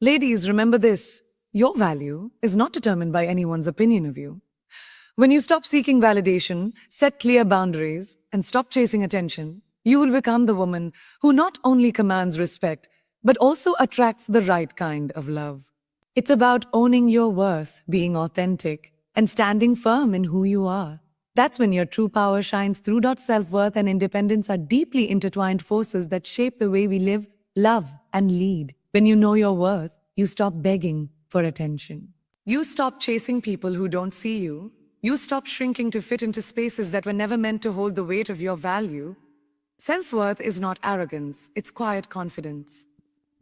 Ladies, remember this. Your value is not determined by anyone's opinion of you. When you stop seeking validation, set clear boundaries, and stop chasing attention, you will become the woman who not only commands respect, but also attracts the right kind of love. It's about owning your worth, being authentic, and standing firm in who you are. That's when your true power shines through. Self-worth and independence are deeply intertwined forces that shape the way we live, love, and lead. When you know your worth, you stop begging for attention. You stop chasing people who don't see you. You stop shrinking to fit into spaces that were never meant to hold the weight of your value. Self-worth is not arrogance, it's quiet confidence.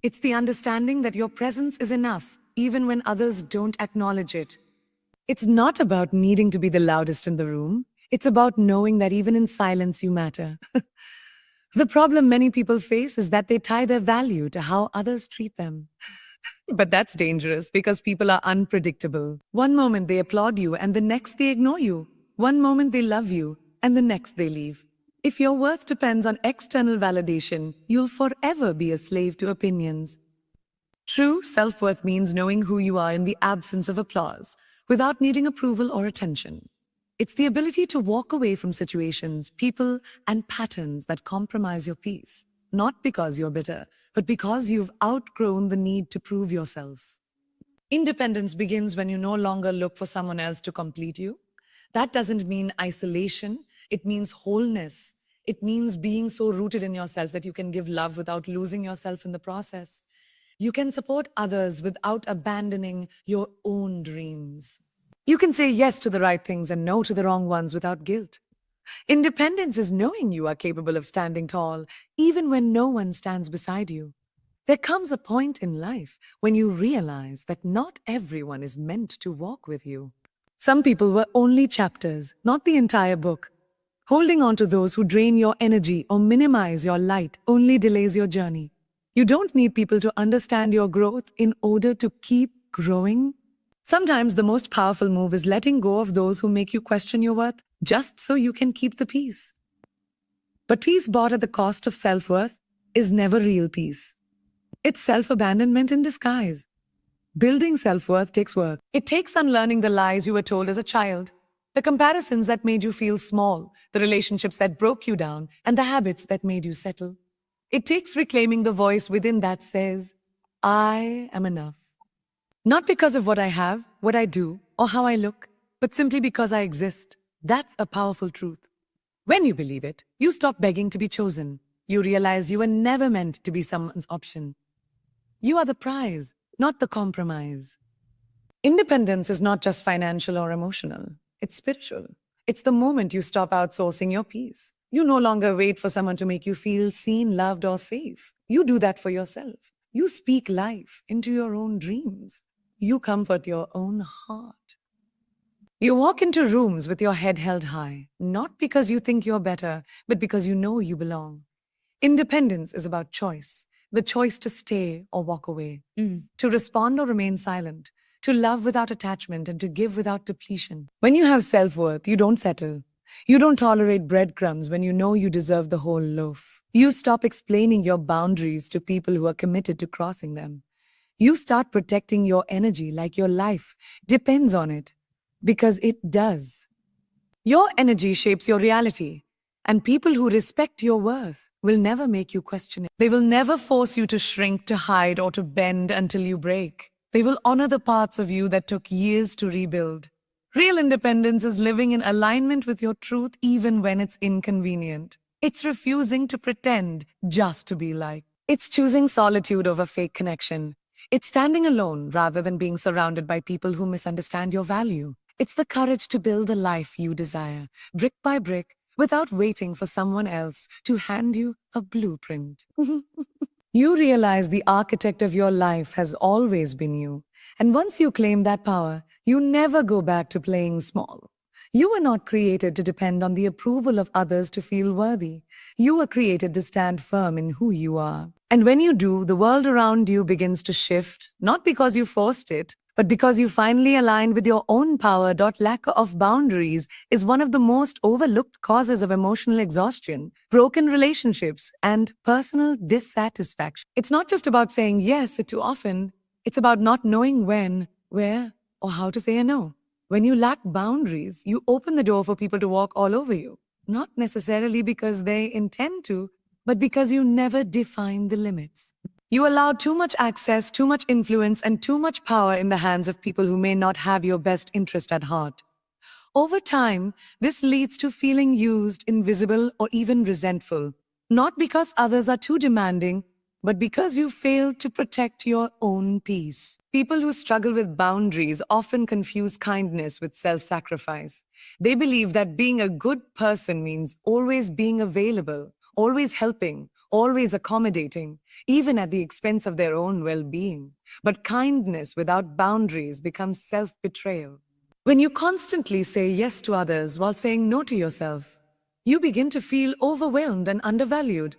It's the understanding that your presence is enough, even when others don't acknowledge it. It's not about needing to be the loudest in the room. It's about knowing that even in silence you matter. The problem many people face is that they tie their value to how others treat them. But that's dangerous because people are unpredictable. One moment they applaud you and the next they ignore you. One moment they love you and the next they leave. If your worth depends on external validation, you'll forever be a slave to opinions. True self-worth means knowing who you are in the absence of applause, without needing approval or attention. It's the ability to walk away from situations, people, and patterns that compromise your peace. Not because you're bitter, but because you've outgrown the need to prove yourself. Independence begins when you no longer look for someone else to complete you. That doesn't mean isolation, it means wholeness. It means being so rooted in yourself that you can give love without losing yourself in the process. You can support others without abandoning your own dreams. You can say yes to the right things and no to the wrong ones without guilt. Independence is knowing you are capable of standing tall, even when no one stands beside you. There comes a point in life when you realize that not everyone is meant to walk with you. Some people were only chapters, not the entire book. Holding on to those who drain your energy or minimize your light only delays your journey. You don't need people to understand your growth in order to keep growing. Sometimes the most powerful move is letting go of those who make you question your worth, just so you can keep the peace. But peace bought at the cost of self-worth is never real peace. It's self-abandonment in disguise. Building self-worth takes work. It takes unlearning the lies you were told as a child, the comparisons that made you feel small, the relationships that broke you down, and the habits that made you settle. It takes reclaiming the voice within that says, I am enough. Not because of what I have, what I do, or how I look, but simply because I exist. That's a powerful truth. When you believe it, you stop begging to be chosen. You realize you were never meant to be someone's option. You are the prize, not the compromise. Independence is not just financial or emotional. It's spiritual. It's the moment you stop outsourcing your peace. You no longer wait for someone to make you feel seen, loved, or safe. You do that for yourself. You speak life into your own dreams. You comfort your own heart. You walk into rooms with your head held high, not because you think you're better, but because you know you belong. Independence is about choice, the choice to stay or walk away, to respond or remain silent, to love without attachment, and to give without depletion. When you have self-worth, you don't settle. You don't tolerate breadcrumbs when you know you deserve the whole loaf. You stop explaining your boundaries to people who are committed to crossing them. You start protecting your energy like your life depends on it, because it does. Your energy shapes your reality, and people who respect your worth will never make you question it. They will never force you to shrink, to hide, or to bend until you break. They will honor the parts of you that took years to rebuild. Real independence is living in alignment with your truth even when it's inconvenient. It's refusing to pretend just to be liked. It's choosing solitude over fake connection. It's standing alone rather than being surrounded by people who misunderstand your value. It's the courage to build the life you desire, brick by brick, without waiting for someone else to hand you a blueprint. You realize the architect of your life has always been you. And once you claim that power, you never go back to playing small. You were not created to depend on the approval of others to feel worthy. You were created to stand firm in who you are. And when you do, the world around you begins to shift, not because you forced it, but because you finally aligned with your own power. Lack of boundaries is one of the most overlooked causes of emotional exhaustion, broken relationships, and personal dissatisfaction. It's not just about saying yes too often. It's about not knowing when, where, or how to say a no. When you lack boundaries, you open the door for people to walk all over you. Not necessarily because they intend to, but because you never define the limits. You allow too much access, too much influence, and too much power in the hands of people who may not have your best interest at heart. Over time, this leads to feeling used, invisible, or even resentful. Not because others are too demanding, but because you failed to protect your own peace. People who struggle with boundaries often confuse kindness with self-sacrifice. They believe that being a good person means always being available, always helping, always accommodating, even at the expense of their own well-being. But kindness without boundaries becomes self-betrayal. When you constantly say yes to others while saying no to yourself, you begin to feel overwhelmed and undervalued.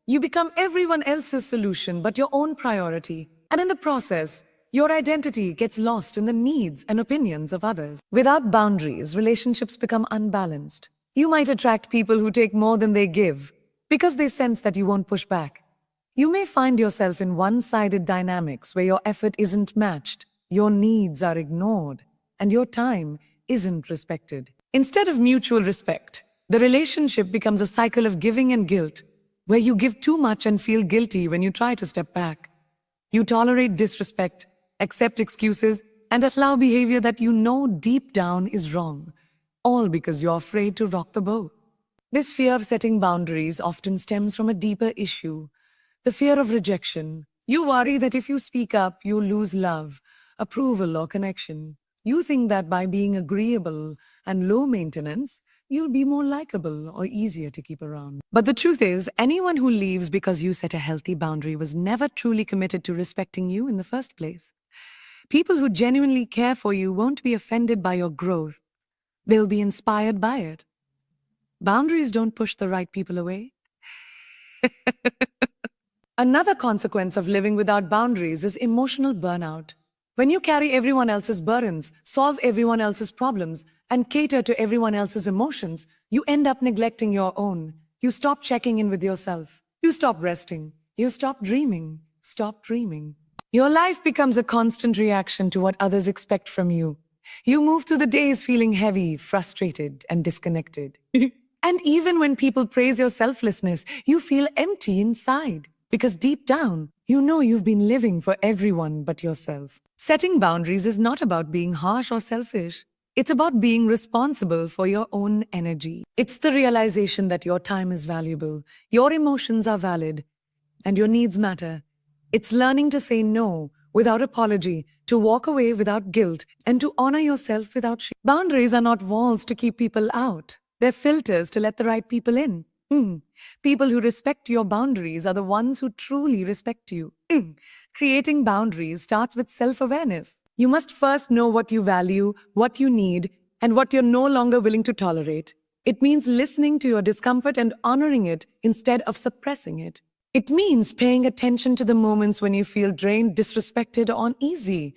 You become everyone else's solution but your own priority. And in the process, your identity gets lost in the needs and opinions of others. Without boundaries, relationships become unbalanced. You might attract people who take more than they give because they sense that you won't push back. You may find yourself in one-sided dynamics where your effort isn't matched, your needs are ignored, and your time isn't respected. Instead of mutual respect, the relationship becomes a cycle of giving and guilt, where you give too much and feel guilty when you try to step back. You tolerate disrespect, accept excuses, and allow behavior that you know deep down is wrong, all because you're afraid to rock the boat. This fear of setting boundaries often stems from a deeper issue, the fear of rejection. You worry that if you speak up, you'll lose love, approval, or connection. You think that by being agreeable and low maintenance, you'll be more likable or easier to keep around. But the truth is, anyone who leaves because you set a healthy boundary was never truly committed to respecting you in the first place. People who genuinely care for you won't be offended by your growth. They'll be inspired by it. Boundaries don't push the right people away. Another consequence of living without boundaries is emotional burnout. When you carry everyone else's burdens, solve everyone else's problems, and cater to everyone else's emotions, you end up neglecting your own. You stop checking in with yourself. You stop resting. You stop dreaming. Stop dreaming. Your life becomes a constant reaction to what others expect from you. You move through the days feeling heavy, frustrated, and disconnected. And even when people praise your selflessness, you feel empty inside. Because deep down, you know you've been living for everyone but yourself. Setting boundaries is not about being harsh or selfish. It's about being responsible for your own energy. It's the realization that your time is valuable, your emotions are valid, and your needs matter. It's learning to say no without apology, to walk away without guilt, and to honor yourself without shame. Boundaries are not walls to keep people out. They're filters to let the right people in. People who respect your boundaries are the ones who truly respect you. Creating boundaries starts with self-awareness. You must first know what you value, what you need, and what you're no longer willing to tolerate. It means listening to your discomfort and honoring it instead of suppressing it. It means paying attention to the moments when you feel drained, disrespected, or uneasy,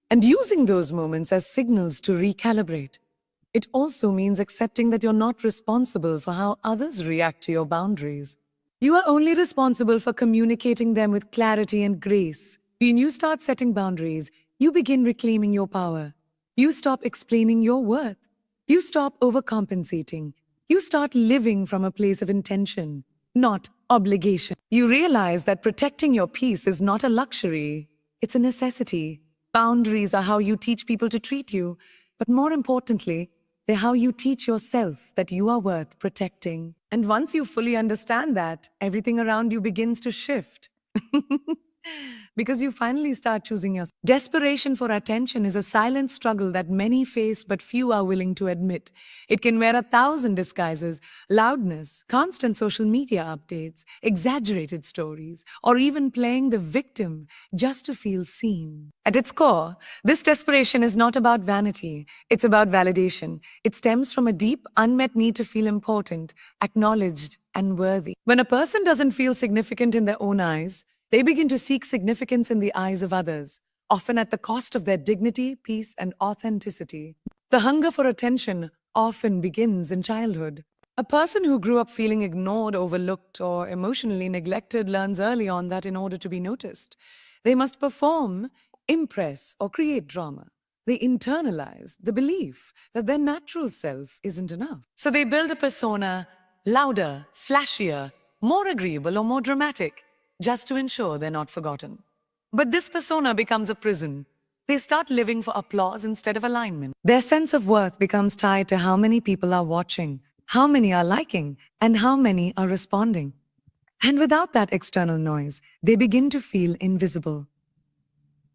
and using those moments as signals to recalibrate. It also means accepting that you're not responsible for how others react to your boundaries. You are only responsible for communicating them with clarity and grace. When you start setting boundaries, you begin reclaiming your power. You stop explaining your worth. You stop overcompensating. You start living from a place of intention, not obligation. You realize that protecting your peace is not a luxury, it's a necessity. Boundaries are how you teach people to treat you, but more importantly, they're how you teach yourself that you are worth protecting. And once you fully understand that, everything around you begins to shift. Because you finally start choosing yourself. Desperation for attention is a silent struggle that many face but few are willing to admit. It can wear 1,000 disguises: loudness, constant social media updates, exaggerated stories, or even playing the victim just to feel seen. At its core, this desperation is not about vanity, it's about validation. It stems from a deep, unmet need to feel important, acknowledged, and worthy. When a person doesn't feel significant in their own eyes, they begin to seek significance in the eyes of others, often at the cost of their dignity, peace, and authenticity. The hunger for attention often begins in childhood. A person who grew up feeling ignored, overlooked, or emotionally neglected learns early on that in order to be noticed, they must perform, impress, or create drama. They internalize the belief that their natural self isn't enough. So they build a persona louder, flashier, more agreeable, or more dramatic, just to ensure they're not forgotten. But this persona becomes a prison. They start living for applause instead of alignment. Their sense of worth becomes tied to how many people are watching, how many are liking, and how many are responding. And without that external noise, they begin to feel invisible.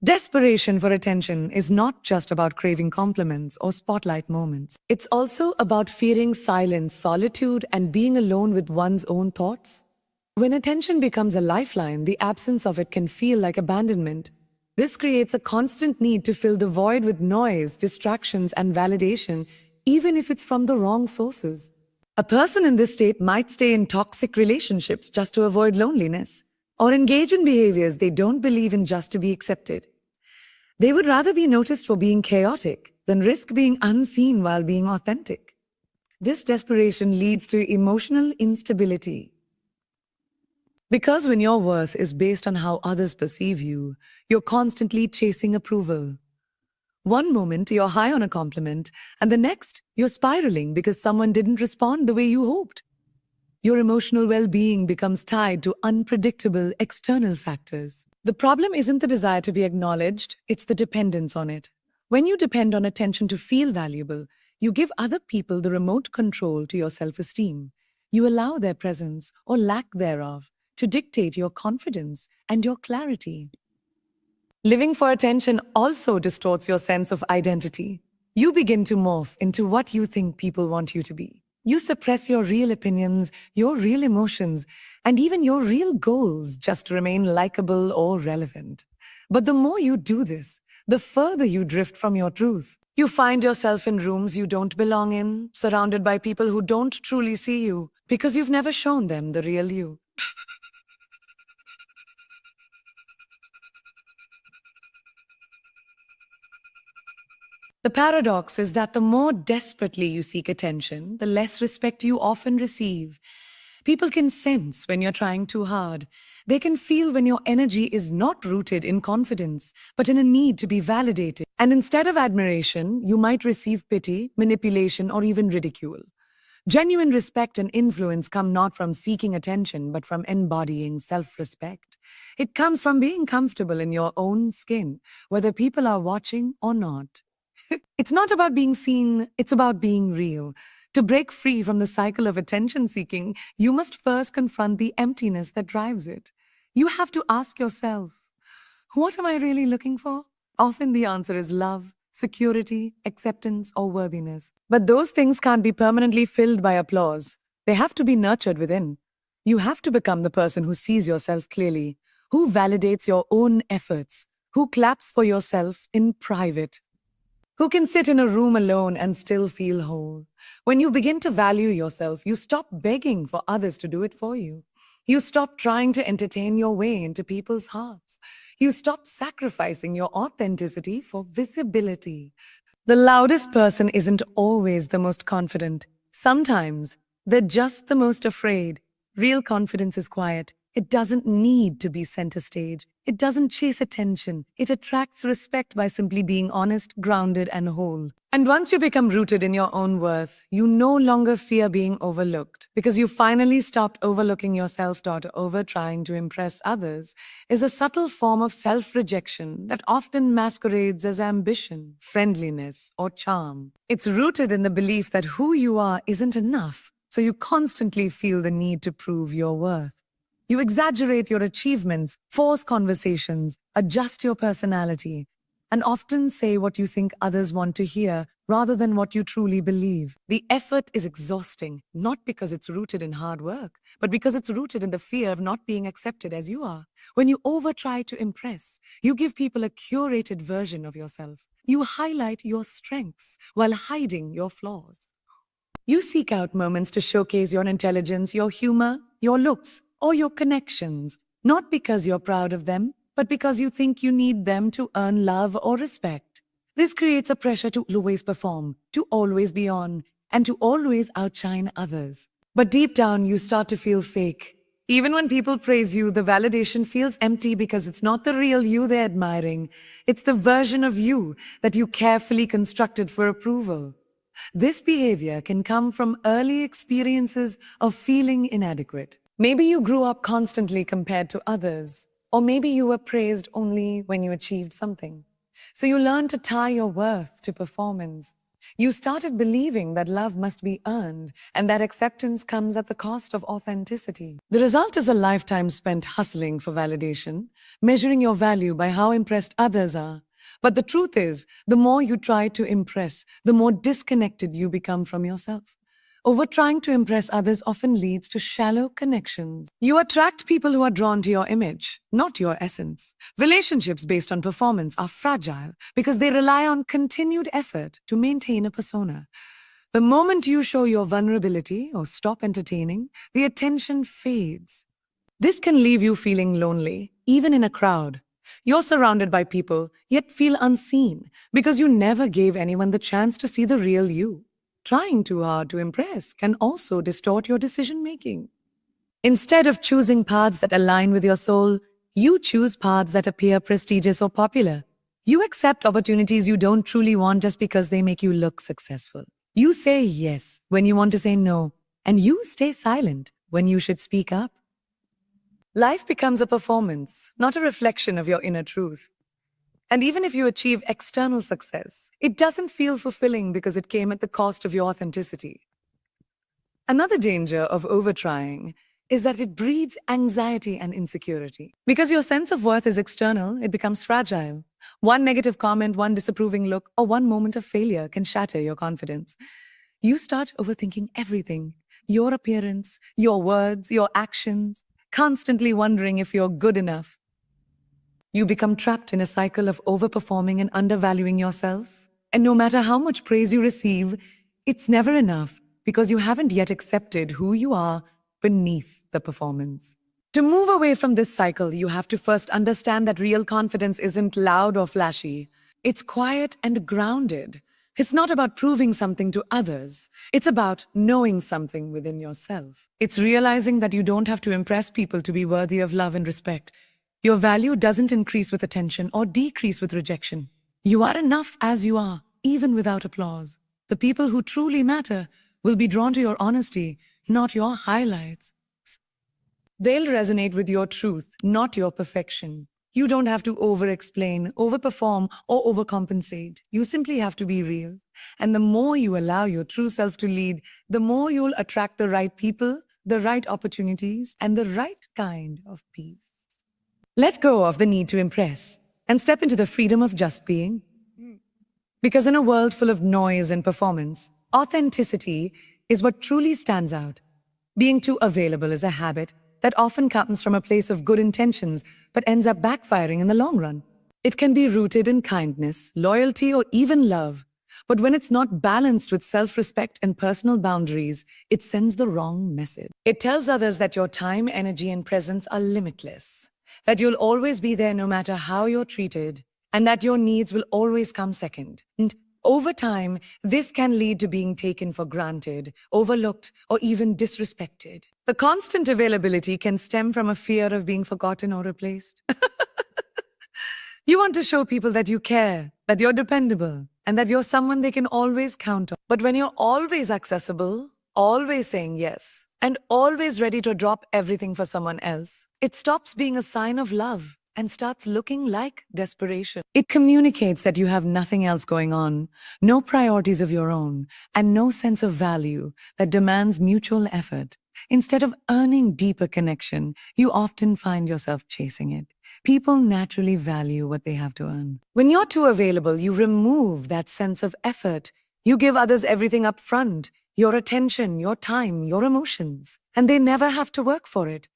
Desperation for attention is not just about craving compliments or spotlight moments. It's also about fearing silence, solitude, and being alone with one's own thoughts. When attention becomes a lifeline, the absence of it can feel like abandonment. This creates a constant need to fill the void with noise, distractions, and validation, even if it's from the wrong sources. A person in this state might stay in toxic relationships just to avoid loneliness, or engage in behaviors they don't believe in just to be accepted. They would rather be noticed for being chaotic than risk being unseen while being authentic. This desperation leads to emotional instability. Because when your worth is based on how others perceive you, you're constantly chasing approval. One moment you're high on a compliment, and the next you're spiraling because someone didn't respond the way you hoped. Your emotional well-being becomes tied to unpredictable external factors. The problem isn't the desire to be acknowledged, it's the dependence on it. When you depend on attention to feel valuable, you give other people the remote control to your self-esteem. You allow their presence, or lack thereof, to dictate your confidence and your clarity. Living for attention also distorts your sense of identity. You begin to morph into what you think people want you to be. You suppress your real opinions, your real emotions, and even your real goals just to remain likable or relevant. But the more you do this, the further you drift from your truth. You find yourself in rooms you don't belong in, surrounded by people who don't truly see you, because you've never shown them the real you. The paradox is that the more desperately you seek attention, the less respect you often receive. People can sense when you're trying too hard. They can feel when your energy is not rooted in confidence, but in a need to be validated. And instead of admiration, you might receive pity, manipulation, or even ridicule. Genuine respect and influence come not from seeking attention, but from embodying self-respect. It comes from being comfortable in your own skin, whether people are watching or not. It's not about being seen, it's about being real. To break free from the cycle of attention seeking, you must first confront the emptiness that drives it. You have to ask yourself, what am I really looking for? Often the answer is love, security, acceptance, or worthiness. But those things can't be permanently filled by applause. They have to be nurtured within. You have to become the person who sees yourself clearly, who validates your own efforts, who claps for yourself in private, who can sit in a room alone and still feel whole. When you begin to value yourself, you stop begging for others to do it for you. You stop trying to entertain your way into people's hearts. You stop sacrificing your authenticity for visibility. The loudest person isn't always the most confident. Sometimes they're just the most afraid. Real confidence is quiet. It doesn't need to be center stage. It doesn't chase attention. It attracts respect by simply being honest, grounded, and whole. And once you become rooted in your own worth, you no longer fear being overlooked, because you finally stopped overlooking yourself. Over trying to impress others is a subtle form of self-rejection that often masquerades as ambition, friendliness, or charm. It's rooted in the belief that who you are isn't enough, so you constantly feel the need to prove your worth. You exaggerate your achievements, force conversations, adjust your personality, and often say what you think others want to hear rather than what you truly believe. The effort is exhausting, not because it's rooted in hard work, but because it's rooted in the fear of not being accepted as you are. When you over-try to impress, you give people a curated version of yourself. You highlight your strengths while hiding your flaws. You seek out moments to showcase your intelligence, your humor, your looks, or your connections, not because you're proud of them, but because you think you need them to earn love or respect. This creates a pressure to always perform, to always be on, and to always outshine others. But deep down, you start to feel fake. Even when people praise you, the validation feels empty because it's not the real you they're admiring. It's the version of you that you carefully constructed for approval. This behavior can come from early experiences of feeling inadequate. Maybe you grew up constantly compared to others, or maybe you were praised only when you achieved something. So you learned to tie your worth to performance. You started believing that love must be earned and that acceptance comes at the cost of authenticity. The result is a lifetime spent hustling for validation, measuring your value by how impressed others are. But the truth is, the more you try to impress, the more disconnected you become from yourself. Over trying to impress others often leads to shallow connections. You attract people who are drawn to your image, not your essence. Relationships based on performance are fragile because they rely on continued effort to maintain a persona. The moment you show your vulnerability or stop entertaining, the attention fades. This can leave you feeling lonely, even in a crowd. You're surrounded by people, yet feel unseen because you never gave anyone the chance to see the real you. Trying too hard to impress can also distort your decision-making. Instead of choosing paths that align with your soul, you choose paths that appear prestigious or popular. You accept opportunities you don't truly want just because they make you look successful. You say yes when you want to say no, and you stay silent when you should speak up. Life becomes a performance, not a reflection of your inner truth. And even if you achieve external success, it doesn't feel fulfilling because it came at the cost of your authenticity. Another danger of overtrying is that it breeds anxiety and insecurity. Because your sense of worth is external, it becomes fragile. One negative comment, one disapproving look, or one moment of failure can shatter your confidence. You start overthinking everything, your appearance, your words, your actions, constantly wondering if you're good enough. You become trapped in a cycle of overperforming and undervaluing yourself. And no matter how much praise you receive, it's never enough because you haven't yet accepted who you are beneath the performance. To move away from this cycle, you have to first understand that real confidence isn't loud or flashy. It's quiet and grounded. It's not about proving something to others. It's about knowing something within yourself. It's realizing that you don't have to impress people to be worthy of love and respect. Your value doesn't increase with attention or decrease with rejection. You are enough as you are, even without applause. The people who truly matter will be drawn to your honesty, not your highlights. They'll resonate with your truth, not your perfection. You don't have to over-explain, overperform, or overcompensate. You simply have to be real. And the more you allow your true self to lead, the more you'll attract the right people, the right opportunities, and the right kind of peace. Let go of the need to impress and step into the freedom of just being. Because in a world full of noise and performance, authenticity is what truly stands out. Being too available is a habit that often comes from a place of good intentions but ends up backfiring in the long run. It can be rooted in kindness, loyalty, or even love. But when it's not balanced with self-respect and personal boundaries, it sends the wrong message. It tells others that your time, energy, and presence are limitless, that you'll always be there no matter how you're treated, and that your needs will always come second. And over time, this can lead to being taken for granted, overlooked, or even disrespected. The constant availability can stem from a fear of being forgotten or replaced. You want to show people that you care, that you're dependable, and that you're someone they can always count on. But when you're always accessible, always saying yes, and always ready to drop everything for someone else, it stops being a sign of love and starts looking like desperation. It communicates that you have nothing else going on, no priorities of your own, and no sense of value that demands mutual effort. Instead of earning deeper connection, you often find yourself chasing it. People naturally value what they have to earn. When you're too available, you remove that sense of effort. You give others everything up front, your attention, your time, your emotions, and they never have to work for it.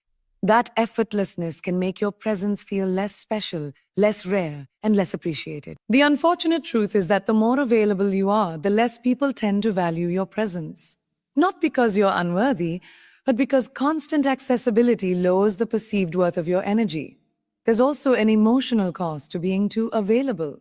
That effortlessness can make your presence feel less special, less rare, and less appreciated. The unfortunate truth is that the more available you are, the less people tend to value your presence. Not because you're unworthy, but because constant accessibility lowers the perceived worth of your energy. There's also an emotional cost to being too available.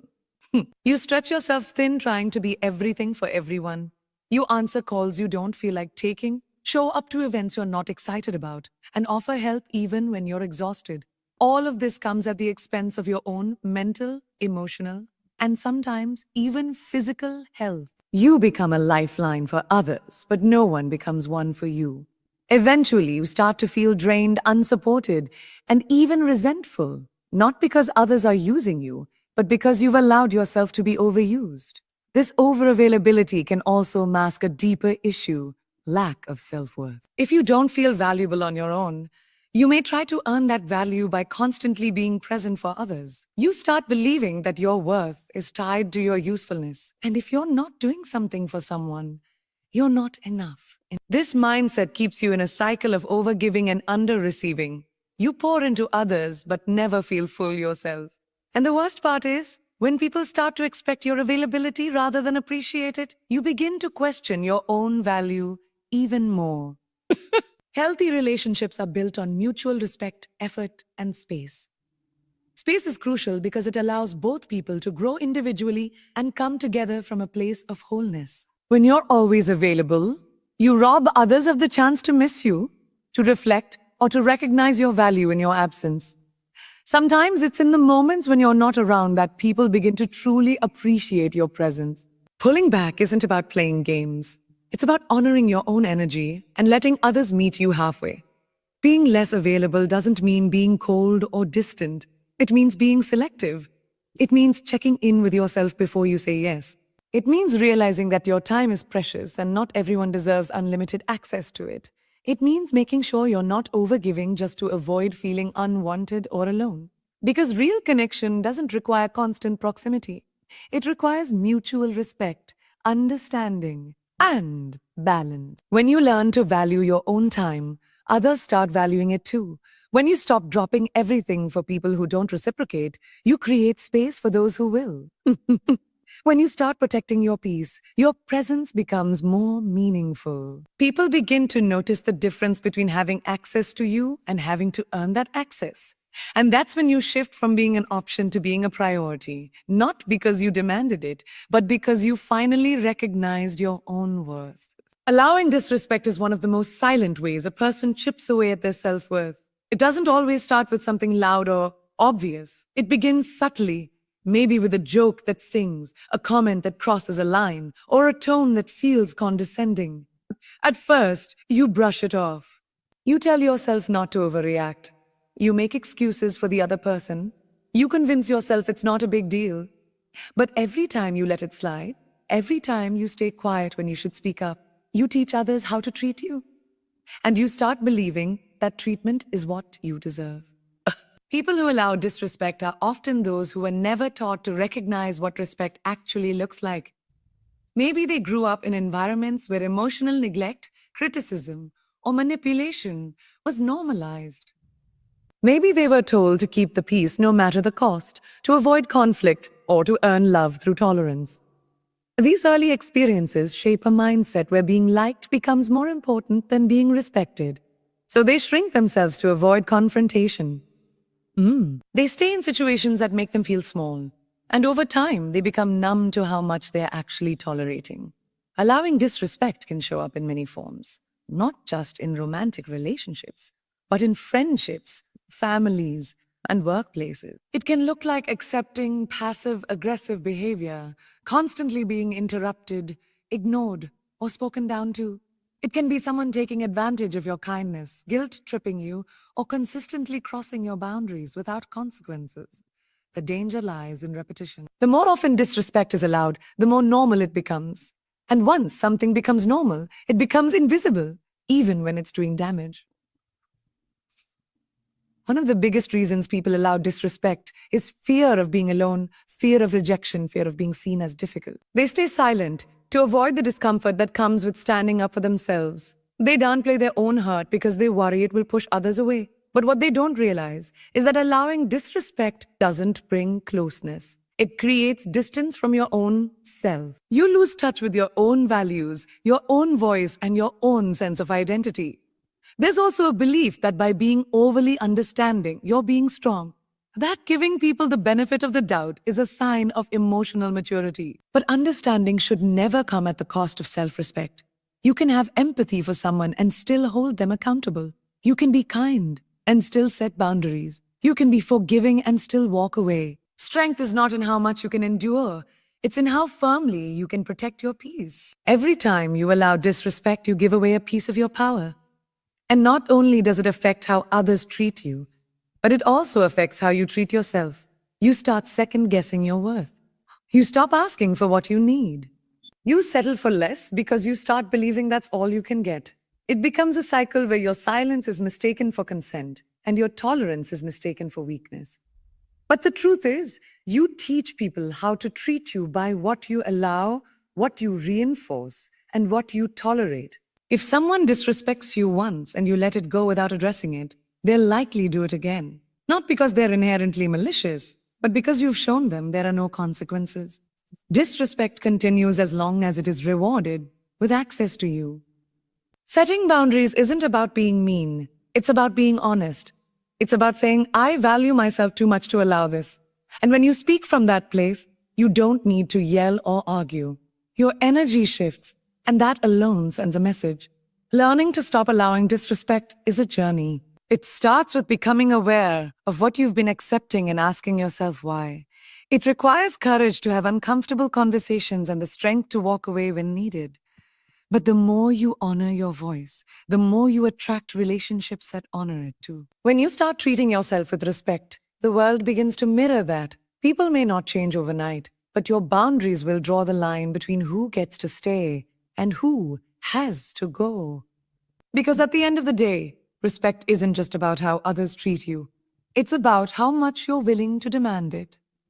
You stretch yourself thin trying to be everything for everyone. You answer calls you don't feel like taking. show up to events you're not excited about, and offer help even when you're exhausted. All of this comes at the expense of your own mental, emotional, and sometimes even physical health. You become a lifeline for others, but no one becomes one for you. Eventually, you start to feel drained, unsupported, and even resentful, not because others are using you, but because you've allowed yourself to be overused. This overavailability can also mask a deeper issue: lack of self-worth. If you don't feel valuable on your own, you may try to earn that value by constantly being present for others. You start believing that your worth is tied to your usefulness. And if you're not doing something for someone, you're not enough. This mindset keeps you in a cycle of overgiving and under-receiving. You pour into others but never feel full yourself. And the worst part is, when people start to expect your availability rather than appreciate it, you begin to question your own value even more. Healthy relationships are built on mutual respect, effort, and space. Space is crucial because it allows both people to grow individually and come together from a place of wholeness. When you're always available, you rob others of the chance to miss you, to reflect, or to recognize your value in your absence. Sometimes it's in the moments when you're not around that people begin to truly appreciate your presence. Pulling back isn't about playing games. It's about honoring your own energy and letting others meet you halfway. Being less available doesn't mean being cold or distant. It means being selective. It means checking in with yourself before you say yes. It means realizing that your time is precious and not everyone deserves unlimited access to it. It means making sure you're not overgiving just to avoid feeling unwanted or alone. Because real connection doesn't require constant proximity. It requires mutual respect, understanding, and balance. When you learn to value your own time, others start valuing it too. When you stop dropping everything for people who don't reciprocate, you create space for those who will. When you start protecting your peace, your presence becomes more meaningful. People begin to notice the difference between having access to you and having to earn that access. And that's when you shift from being an option to being a priority, not because you demanded it, but because you finally recognized your own worth. Allowing disrespect is one of the most silent ways a person chips away at their self-worth. It doesn't always start with something loud or obvious. It begins subtly, maybe with a joke that stings, a comment that crosses a line, or a tone that feels condescending. At first, you brush it off. You tell yourself not to overreact. You make excuses for the other person. You convince yourself it's not a big deal. But every time you let it slide, every time you stay quiet when you should speak up, you teach others how to treat you. And you start believing that treatment is what you deserve. People who allow disrespect are often those who were never taught to recognize what respect actually looks like. Maybe they grew up in environments where emotional neglect, criticism, or manipulation was normalized. Maybe they were told to keep the peace no matter the cost, to avoid conflict, or to earn love through tolerance. These early experiences shape a mindset where being liked becomes more important than being respected. So they shrink themselves to avoid confrontation. They stay in situations that make them feel small. And over time, they become numb to how much they're actually tolerating. Allowing disrespect can show up in many forms, not just in romantic relationships, but in friendships, families, and workplaces. It can look like accepting passive-aggressive behavior, constantly being interrupted, ignored, or spoken down to. It can be someone taking advantage of your kindness, guilt-tripping you, or consistently crossing your boundaries without consequences. The danger lies in repetition. The more often disrespect is allowed, the more normal it becomes. And once something becomes normal, it becomes invisible, even when it's doing damage. One of the biggest reasons people allow disrespect is fear of being alone, fear of rejection, fear of being seen as difficult. They stay silent to avoid the discomfort that comes with standing up for themselves. They downplay their own hurt because they worry it will push others away. But what they don't realize is that allowing disrespect doesn't bring closeness. It creates distance from your own self. You lose touch with your own values, your own voice, and your own sense of identity. There's also a belief that by being overly understanding, you're being strong. That giving people the benefit of the doubt is a sign of emotional maturity. But understanding should never come at the cost of self-respect. You can have empathy for someone and still hold them accountable. You can be kind and still set boundaries. You can be forgiving and still walk away. Strength is not in how much you can endure. It's in how firmly you can protect your peace. Every time you allow disrespect, you give away a piece of your power. And not only does it affect how others treat you, but it also affects how you treat yourself. You start second-guessing your worth. You stop asking for what you need. You settle for less because you start believing that's all you can get. It becomes a cycle where your silence is mistaken for consent and your tolerance is mistaken for weakness. But the truth is, you teach people how to treat you by what you allow, what you reinforce, and what you tolerate. If someone disrespects you once and you let it go without addressing it, they'll likely do it again. Not because they're inherently malicious, but because you've shown them there are no consequences. Disrespect continues as long as it is rewarded with access to you. Setting boundaries isn't about being mean. It's about being honest. It's about saying, I value myself too much to allow this. And when you speak from that place, you don't need to yell or argue. Your energy shifts, and that alone sends a message. Learning to stop allowing disrespect is a journey. It starts with becoming aware of what you've been accepting and asking yourself why. It requires courage to have uncomfortable conversations and the strength to walk away when needed. But the more you honor your voice, the more you attract relationships that honor it too. When you start treating yourself with respect, the world begins to mirror that. People may not change overnight, but your boundaries will draw the line between who gets to stay and who has to go. Because at the end of the day, respect isn't just about how others treat you. It's about how much you're willing to demand it.